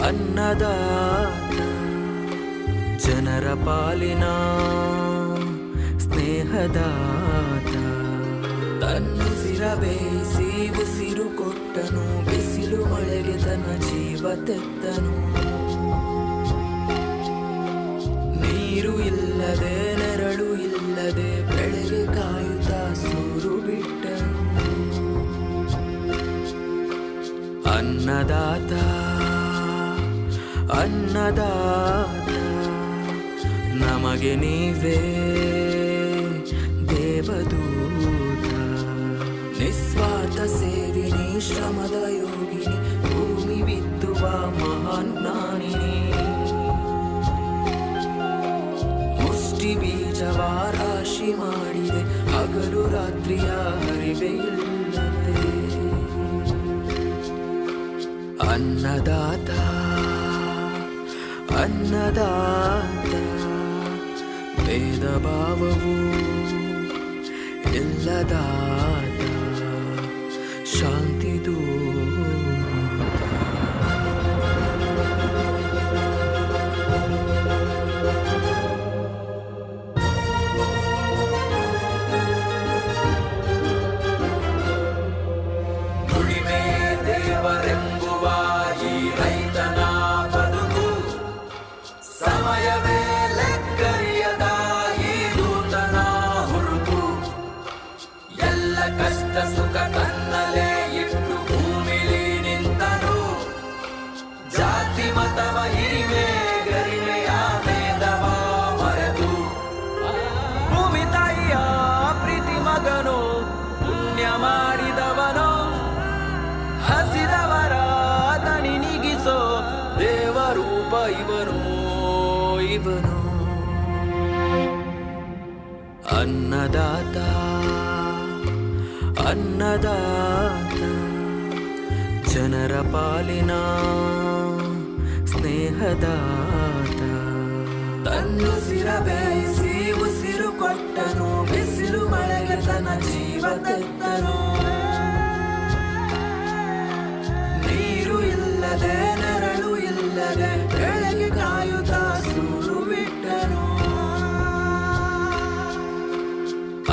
ಅನ್ನದಾತ ಜನರ ಪಾಲಿನ ಸ್ನೇಹದಾತ ತನ್ನುಸಿರ ಬೇಯಿಸಿ ಉಸಿರು ಕೊಟ್ಟನು ಬಿಸಿಲು ಮಳೆಗೆ ತನ್ನ ಜೀವ ತೆತ್ತನು ನೀರು ಇಲ್ಲದೆ ನೆರಳು ಇಲ್ಲದೆ ಬೆಳೆಗೆ ಕಾಯುತ್ತಾ ಸೂರು ಬಿಟ್ಟನು ಅನ್ನದಾತ ಅನ್ನದಾತ ನಮಗೆ ನೀವೇ ದೇವದೂತ ನಿಸ್ವಾರ್ಥ ಸೇವಿನಿ ಶ್ರಮದ ಯೋಗಿನಿ ಭೂಮಿ ಬಿತ್ತುವ ಮಹಾನ್ ಜ್ಞಾನಿನಿ ಮುಷ್ಟಿ ಬೀಜವ ರಾಶಿ ಮಾಡಿದೆ ಹಗಲು ರಾತ್ರಿಯ ಹರಿವೆ ಇಲ್ಲದೆ ಅನ್ನದಾತ ಅನ್ನದಾತ ಭೇದ ಭಾವವು ಇಲ್ಲದಾತ ಶಾಂತಿ ದೂತ ದುಡಿಮೆ ದೇವರೆಂಬುವ ಈ ರೈತನ ಬದುಕು ಸಮಯವೇ ಲೆಕ್ಕರಿಯದ ಈ ದೂತನ ಹುರುಪು ಎಲ್ಲ ಕಷ್ಟ ಸುಖ ತನ್ನಲೇ ಇಟ್ಟು ಭೂಮಿಲಿ ನಿಂತನು ಜಾತಿ ಮತವ ಹಿರಿಮೆ ಗರಿಮೆಯ ಭೇದವ ಮರೆತು ಭೂಮಿ ತಾಯಿಯ ಪ್ರೀತಿ ಮಗನು ಪುಣ್ಯ ಮಾಡಿದವನು ಹಸಿದವರ ದಣಿ ನೀಗಿಸೋ ದೇವರೂಪ ಇವನು ಇವನು ಅನ್ನದಾತ ಅನ್ನದಾತ ಜನರ ಪಾಲಿನ ಸ್ನೇಹದಾತ ತನ್ನುಸಿರ ಬೇಯಿಸಿ ಉಸಿರು ಕೊಟ್ಟನು ಬಿಸಿಲು ಮಳೆಗೆ ತನ್ನ ಜೀವ ತೆತ್ತನು ನೀರು ಇಲ್ಲದೆ ನೆರಳು ಇಲ್ಲದೆ ಬೆಳೆಗೆ ಕಾಯುತ್ತಾ ಸೂರು ಬಿಟ್ಟನು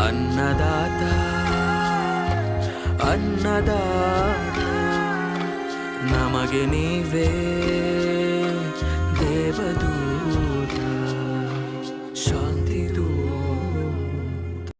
ಅನ್ನದಾತ ಅನ್ನದಾತ ನಮಗೆ ನೀವೇ ದೇವದೂತ